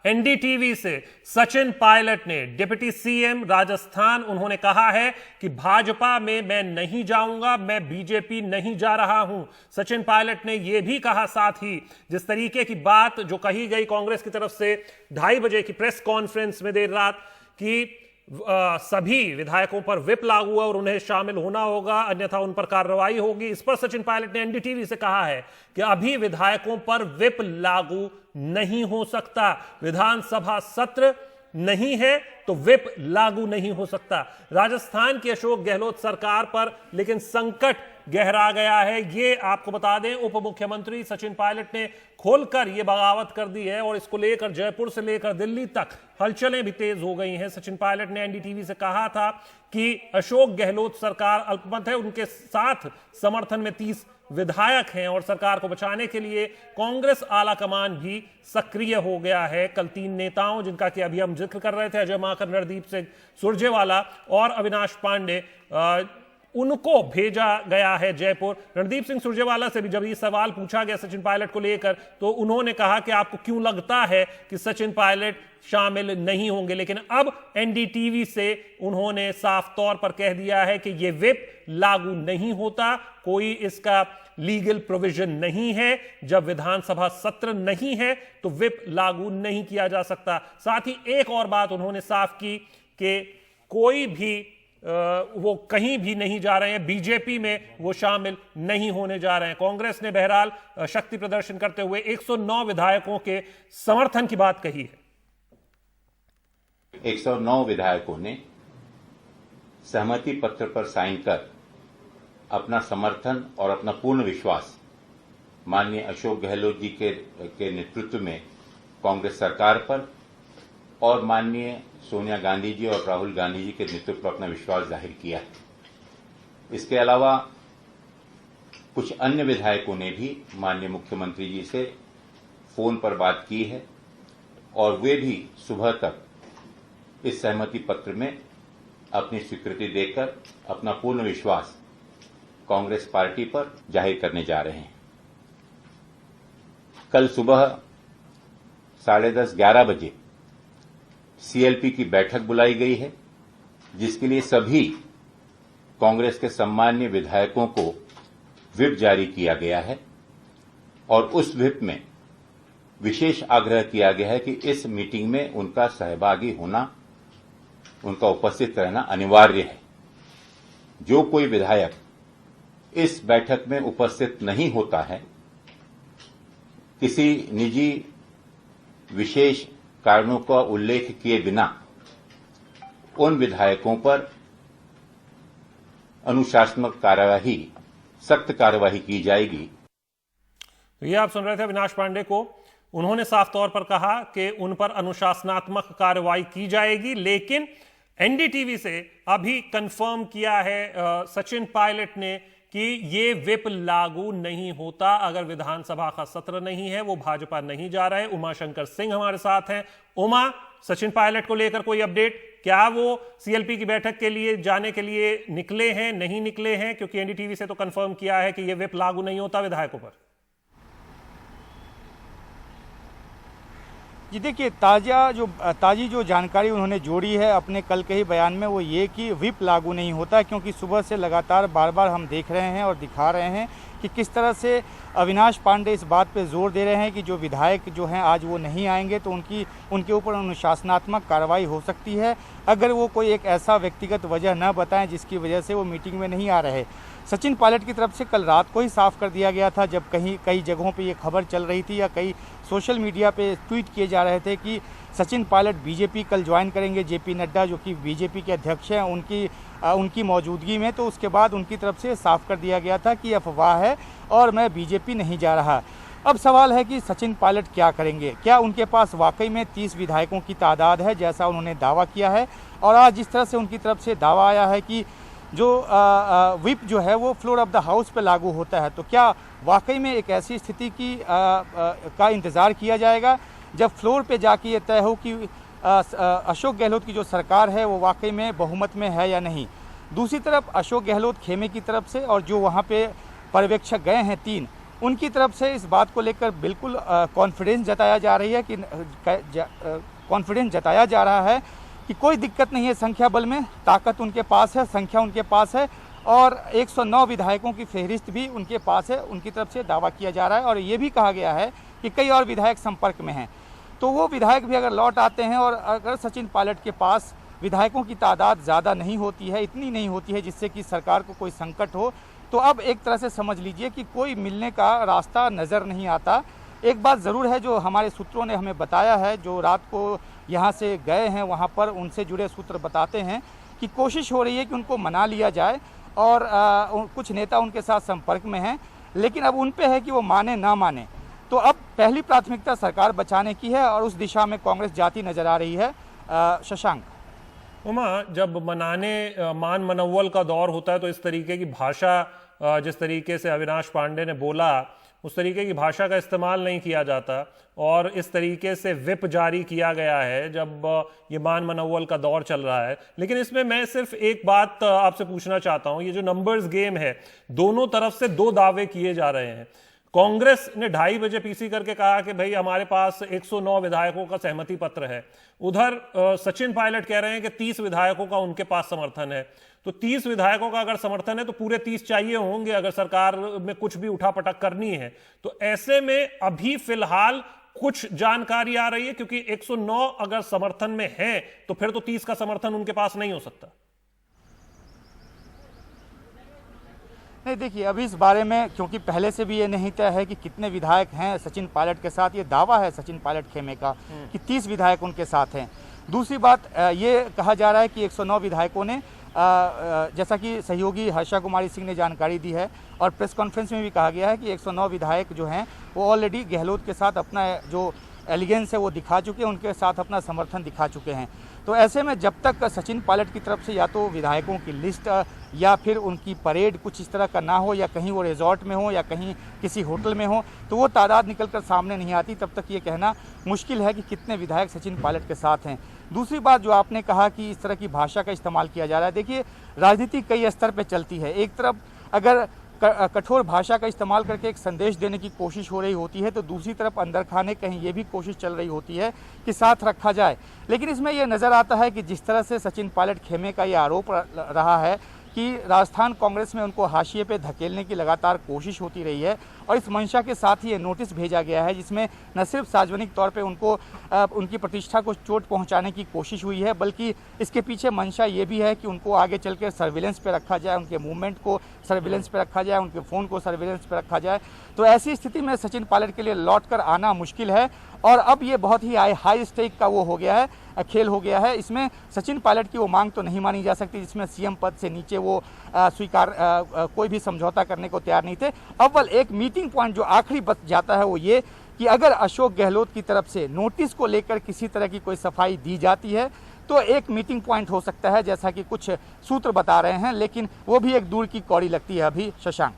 NDTV से सचिन पायलट ने, deputy CM Rajasthan, उन्होंने कहा है कि भाजपा में मैं नहीं जाऊंगा, मैं बीजेपी नहीं जा रहा हूं। सचिन पायलट ने यह भी कहा, साथ ही जिस तरीके की बात जो कही गई कांग्रेस की तरफ से 2:30 बजे की प्रेस कॉन्फ्रेंस में देर रात कि सभी विधायकों पर व्हिप लागू है और उन्हें शामिल होना होगा, अन्यथा उन पर कार्रवाई होगी। इस पर सचिन पायलट ने एनडीटीवी से कहा है कि अभी विधायकों पर व्हिप लागू नहीं हो सकता, विधानसभा सत्र नहीं है तो व्हिप लागू नहीं हो सकता। राजस्थान की अशोक गहलोत सरकार पर लेकिन संकट गहरा गया है, ये आपको बता दें। उप मुख्यमंत्री सचिन पायलट ने खोलकर यह बगावत कर दी है और इसको लेकर जयपुर से लेकर दिल्ली तक हलचलें भी तेज हो गई हैं। सचिन पायलट ने एनडीटीवी से कहा था कि अशोक गहलोत सरकार अल्पमत है, उनके साथ समर्थन में 30 विधायक हैं और सरकार को बचाने के लिए कांग्रेस आला कमान भी सक्रिय हो गया है। कल 3 नेताओं, जिनका कि अभी हम जिक्र कर रहे थे, अजय माकन, रणदीप सिंह सुरजेवाला और अविनाश पांडे, उनको भेजा गया है जयपुर। रणदीप सिंह सुरजेवाला से भी जब ये सवाल पूछा गया सचिन पायलट को लेकर, तो उन्होंने कहा कि आपको क्यों लगता है कि सचिन पायलट शामिल नहीं होंगे, लेकिन अब एनडीटीवी से उन्होंने साफ तौर पर कह दिया है कि यह व्हिप लागू नहीं होता, कोई इसका लीगल प्रोविजन नहीं है। जब विधानसभा सत्र नहीं है तो व्हिप लागू नहीं किया जा सकता। साथ ही एक और बात उन्होंने साफ की कि कोई भी वो कहीं भी नहीं जा रहे हैं, बीजेपी में वो शामिल नहीं होने जा रहे हैं। कांग्रेस ने बहरहाल शक्ति प्रदर्शन करते हुए 109 विधायकों के समर्थन की बात कही है। 109 विधायकों ने सहमति पत्र पर साइन कर अपना समर्थन और अपना पूर्ण विश्वास माननीय अशोक गहलोत जी के नेतृत्व में कांग्रेस सरकार पर और माननीय सोनिया गांधी जी और राहुल गांधी जी के नेतृत्व पर अपना विश्वास जाहिर किया है। इसके अलावा कुछ अन्य विधायकों ने भी माननीय मुख्यमंत्री जी से फोन पर बात की है और वे भी सुबह तक इस सहमति पत्र में अपनी स्वीकृति देकर अपना पूर्ण विश्वास कांग्रेस पार्टी पर जाहिर करने जा रहे हैं। कल सुबह 10:30-11 बजे सीएलपी की बैठक बुलाई गई है, जिसके लिए सभी कांग्रेस के सम्मान्य विधायकों को व्हिप जारी किया गया है और उस व्हिप में विशेष आग्रह किया गया है कि इस मीटिंग में उनका सहभागी होना, उनका उपस्थित रहना अनिवार्य है। जो कोई विधायक इस बैठक में उपस्थित नहीं होता है, किसी निजी विशेष कारणों का उल्लेख किए बिना, उन विधायकों पर अनुशासनात्मक कार्यवाही, सख्त कार्यवाही की जाएगी। तो ये आप सुन रहे थे अविनाश पांडे को। उन्होंने साफ तौर पर कहा कि उन पर अनुशासनात्मक कार्रवाई की जाएगी, लेकिन एनडीटीवी से अभी कंफर्म किया है सचिन पायलट ने कि ये व्हिप लागू नहीं होता अगर विधानसभा का सत्र नहीं है, वो भाजपा नहीं जा रहा है। उमाशंकर सिंह हमारे साथ हैं। उमा, सचिन पायलट को लेकर कोई अपडेट? क्या वो सीएलपी की बैठक के लिए जाने के लिए निकले हैं, नहीं निकले हैं? क्योंकि एनडीटीवी से तो कंफर्म किया है कि ये व्हिप लागू नहीं होता विधायकों पर। जी देखिए, ताजी जो जानकारी उन्होंने जोड़ी है अपने कल के ही बयान में, वो ये कि व्हिप लागू नहीं होता, क्योंकि सुबह से लगातार बार बार हम देख रहे हैं और दिखा रहे हैं कि किस तरह से अविनाश पांडे इस बात पे जोर दे रहे हैं कि जो विधायक जो हैं आज वो नहीं आएंगे तो उनके ऊपर अनुशासनात्मक कार्रवाई हो सकती है, अगर वो कोई एक ऐसा व्यक्तिगत वजह न बताएं जिसकी वजह से वो मीटिंग में नहीं आ रहे। सचिन पायलट की तरफ से कल रात को ही साफ कर दिया गया था, जब कई जगहों पे ये खबर चल रही थी या कई सोशल मीडिया पे ट्वीट किए जा रहे थे कि सचिन पायलट बीजेपी कल ज्वाइन करेंगे, जेपी नड्डा जो कि बीजेपी के अध्यक्ष हैं उनकी मौजूदगी में। तो उसके बाद उनकी तरफ से साफ कर दिया गया था कि अफवाह है और मैं बीजेपी नहीं जा रहा। अब सवाल है कि सचिन पायलट क्या करेंगे? क्या उनके पास वाकई में 30 विधायकों की तादाद है जैसा उन्होंने दावा किया है? और आज जिस तरह से उनकी तरफ से दावा आया है कि जो व्हिप जो है वो फ्लोर ऑफ द हाउस पे लागू होता है, तो क्या वाकई में एक ऐसी स्थिति का इंतज़ार किया जाएगा जब फ्लोर पे जाके ये तय हो कि अशोक गहलोत की जो सरकार है वो वाकई में बहुमत में है या नहीं? दूसरी तरफ अशोक गहलोत खेमे की तरफ से और जो वहाँ पे पर्यवेक्षक गए हैं 3, उनकी तरफ से इस बात को लेकर बिल्कुल कॉन्फिडेंस जताया जा रही है कि कॉन्फिडेंस जताया जा रहा है कि कोई दिक्कत नहीं है संख्या बल में, ताकत उनके पास है, संख्या उनके पास है और 109 विधायकों की फहरिस्त भी उनके पास है, उनकी तरफ से दावा किया जा रहा है। और ये भी कहा गया है कि कई और विधायक संपर्क में हैं, तो वो विधायक भी अगर लौट आते हैं और अगर सचिन पायलट के पास विधायकों की तादाद ज़्यादा नहीं होती है, इतनी नहीं होती है जिससे कि सरकार को कोई संकट हो, तो अब एक तरह से समझ लीजिए कि कोई मिलने का रास्ता नज़र नहीं आता। एक बात ज़रूर है जो हमारे सूत्रों ने हमें बताया है, जो रात को यहाँ से गए हैं वहाँ पर उनसे जुड़े सूत्र बताते हैं कि कोशिश हो रही है कि उनको मना लिया जाए और कुछ नेता उनके साथ संपर्क में हैं, लेकिन अब उन पे है कि वो माने ना माने। तो अब पहली प्राथमिकता सरकार बचाने की है और उस दिशा में कांग्रेस जाती नजर आ रही है। शशांक। उमा, जब मान मनव्वल का दौर होता है तो इस तरीके की भाषा, जिस तरीके से अविनाश पांडे ने बोला, उस तरीके की भाषा का इस्तेमाल नहीं किया जाता और इस तरीके से विप जारी किया गया है जब ये मान मनव्वल का दौर चल रहा है। लेकिन इसमें मैं सिर्फ एक बात आपसे पूछना चाहता हूं, ये जो नंबर्स गेम है, दोनों तरफ से दो दावे किए जा रहे हैं। कांग्रेस ने 2:30 बजे पीसी करके कहा कि भाई हमारे पास 109 विधायकों का सहमति पत्र है। उधर सचिन पायलट कह रहे हैं कि 30 विधायकों का उनके पास समर्थन है। तो 30 विधायकों का अगर समर्थन है तो पूरे 30 चाहिए होंगे अगर सरकार में कुछ भी उठापटक करनी है। तो ऐसे में अभी फिलहाल कुछ जानकारी आ रही है, क्योंकि 109 अगर समर्थन में है तो फिर तो 30 का समर्थन उनके पास नहीं हो सकता। नहीं, देखिए अभी इस बारे में क्योंकि पहले से भी ये नहीं तय है कि कितने विधायक हैं सचिन पायलट के साथ, ये दावा है सचिन पायलट खेमे का कि 30 विधायक उनके साथ हैं। दूसरी बात ये कहा जा रहा है कि 109 विधायकों ने, जैसा कि सहयोगी हर्षा कुमारी सिंह ने जानकारी दी है और प्रेस कॉन्फ्रेंस में भी कहा गया है कि 109 विधायक जो हैं वो ऑलरेडी गहलोत के साथ अपना जो एलिगेंस है वो दिखा चुके हैं, उनके साथ अपना समर्थन दिखा चुके हैं। तो ऐसे में जब तक सचिन पायलट की तरफ से या तो विधायकों की लिस्ट या फिर उनकी परेड कुछ इस तरह का ना हो, या कहीं वो रिजॉर्ट में हो या कहीं किसी होटल में हो, तो वो तादाद निकलकर सामने नहीं आती, तब तक ये कहना मुश्किल है कि कितने विधायक सचिन पायलट के साथ हैं। दूसरी बात जो आपने कहा कि इस तरह की भाषा का इस्तेमाल किया जा रहा है, देखिए राजनीति कई स्तर पर चलती है। एक तरफ अगर कठोर भाषा का इस्तेमाल करके एक संदेश देने की कोशिश हो रही होती है, तो दूसरी तरफ अंदर खाने कहीं ये भी कोशिश चल रही होती है कि साथ रखा जाए। लेकिन इसमें यह नज़र आता है कि जिस तरह से सचिन पायलट खेमे का ये आरोप रहा है कि राजस्थान कांग्रेस में उनको हाशिए पे धकेलने की लगातार कोशिश होती रही है और इस मंशा के साथ ही ये नोटिस भेजा गया है जिसमें न सिर्फ सार्वजनिक तौर पे उनको उनकी प्रतिष्ठा को चोट पहुंचाने की कोशिश हुई है, बल्कि इसके पीछे मंशा ये भी है कि उनको आगे चल कर सर्विलेंस पे रखा जाए, उनके मूवमेंट को सर्विलेंस पे रखा जाए, उनके फ़ोन को सर्विलेंस पे रखा जाए। तो ऐसी स्थिति में सचिन पायलट के लिए लौट कर आना मुश्किल है और अब ये बहुत ही हाई स्टेक का वो हो गया है, खेल हो गया है। इसमें सचिन पायलट की वो मांग तो नहीं मानी जा सकती जिसमें सीएम पद से नीचे वो स्वीकार कोई भी समझौता करने को तैयार नहीं थे। अव्वल एक मीटिंग पॉइंट जो आखिरी बच जाता है वो ये कि अगर अशोक गहलोत की तरफ से नोटिस को लेकर किसी तरह की कोई सफाई दी जाती है तो एक मीटिंग पॉइंट हो सकता है, जैसा कि कुछ सूत्र बता रहे हैं, लेकिन वो भी एक दूर की कौड़ी लगती है अभी। शशांक।